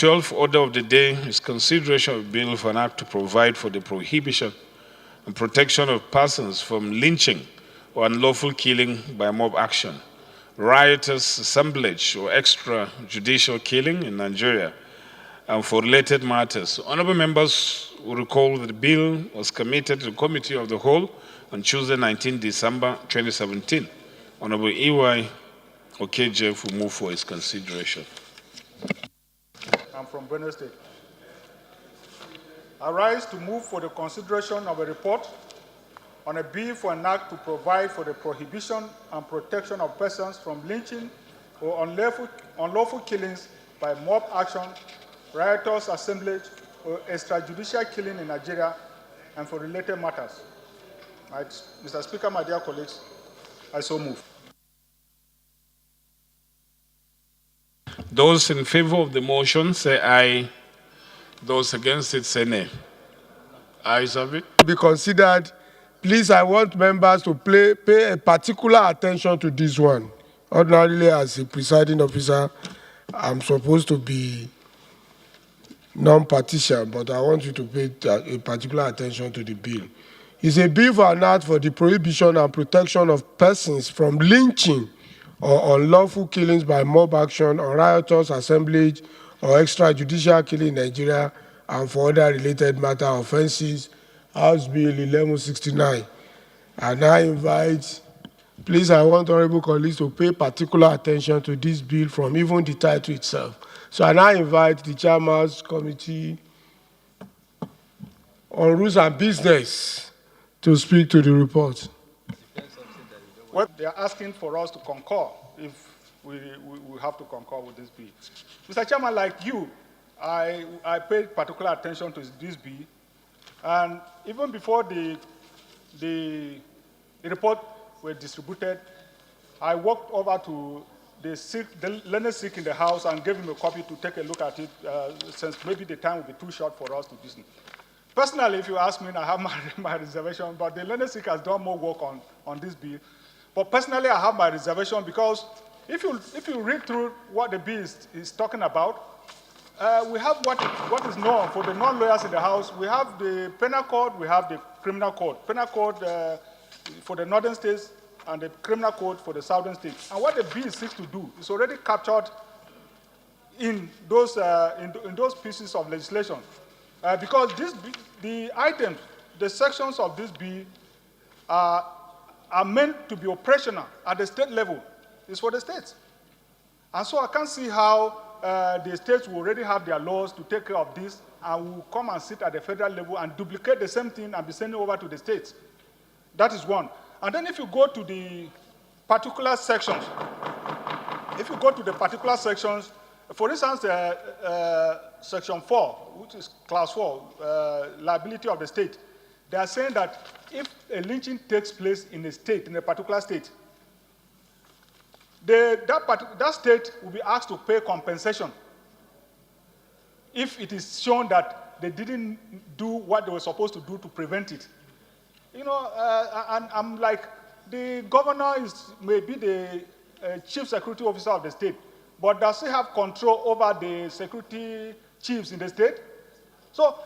12th order of the day is consideration of a bill for an act to provide for the prohibition and protection of persons from lynching or unlawful killing by mob action, riotous assemblage or extrajudicial killing in Nigeria, and for related matters. Honorable members will recall that the bill was committed to the Committee of the Whole on Tuesday, 19 December 2017. Honorable Hon Orker Jev will move for its consideration. I'm from Benue State. I rise to move for the consideration of a report on a bill for an act to provide for the prohibition and protection of persons from lynching or unlawful killings by mob action, riotous assemblage, or extrajudicial killing in Nigeria, and for related matters. Mr. Speaker, my dear colleagues, I so move. Those in favor of the motion say aye. Those against it say nay. Ayes have it. To be considered, please, I want members to pay a particular attention to this one. Ordinarily, as a presiding officer, I'm supposed to be non-partisan, but I want you to pay a particular attention to the bill. It's a bill for an act for the prohibition and protection of persons from lynching or unlawful killings by mob action or riotous assemblage or extrajudicial killing in Nigeria and for other related matter offenses, House Bill 1169. And I invite, please, I want honorable colleagues to pay particular attention to this bill from even the title itself. So I now invite the Chairman's Committee on Rules and Business to speak to the report. Well, they are asking for us to concur if we have to concur with this bill. Mr. Chairman, like you, I paid particular attention to this bill, and even before the report were distributed, I walked over to the learned sick in the house and gave him a copy to take a look at it, since maybe the time will be too short for us to listen. Personally, if you ask me, I have my reservation, but the learned sick has done more work on this bill. But personally, I have my reservation because if you read through what the bill is talking about, we have what is known for the non-lawyers in the House. We have the penal code, we have the criminal code. Penal code for the northern states and the criminal code for the southern states. And what the bill seeks to do is already captured in those pieces of legislation. Because the sections of this bill are meant to be operational at the state level. It's for the states. And so I can't see how the states will already have their laws to take care of this and will come and sit at the federal level and duplicate the same thing and be sending over to the states. That is one. And then if you go to the particular sections, for instance, Section 4, which is Class 4, liability of the state, they are saying that if a lynching takes place in a state, in a particular state, that state will be asked to pay compensation if it is shown that they didn't do what they were supposed to do to prevent it. You know, and I'm like, the governor may be the chief security officer of the state, but does he have control over the security chiefs in the state? So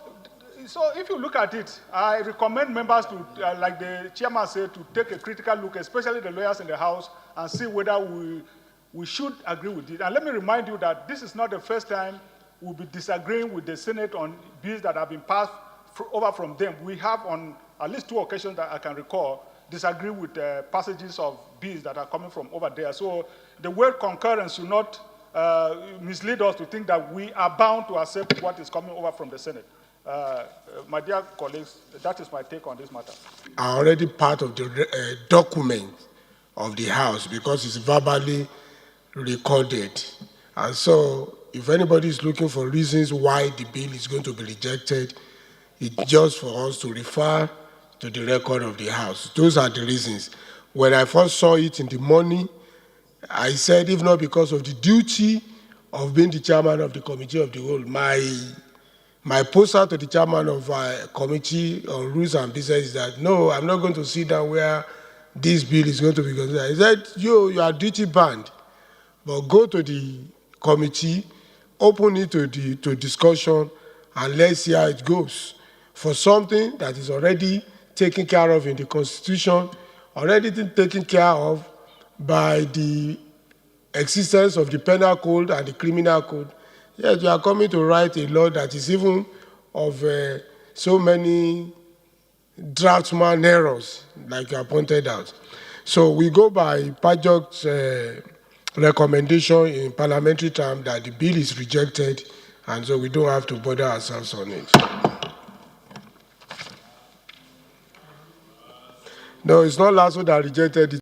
if you look at it, I recommend members to, like the chairman said, to take a critical look, especially the lawyers in the House, and see whether we should agree with it. And let me remind you that this is not the first time we'll be disagreeing with the Senate on bills that have been passed over from them. We have, on at least 2 occasions that I can recall, disagree with passages of bills that are coming from over there. So the word concurrence should not mislead us to think that we are bound to accept what is coming over from the Senate. My dear colleagues, that is my take on this matter. Are already part of the document of the House because it's verbally recorded. And so if anybody is looking for reasons why the bill is going to be rejected, it's just for us to refer to the record of the House. Those are the reasons. When I first saw it in the morning, I said, if not because of the duty of being the chairman of the Committee of the Whole, my poster to the chairman of Committee on Rules and Business is that, no, I'm not going to sit down where this bill is going to be considered. He said, you are duty bound, but go to the committee open it to discussion, and let's see how it goes. For something that is already taken care of in the Constitution, already taken care of by the existence of the penal code and the criminal code, yet you are coming to write a law that is even of so many draftsman errors, like you have pointed out. So we go by Pajok's recommendation in parliamentary term that the bill is rejected, and so we don't have to bother ourselves on it. No, it's not Lasso that rejected it.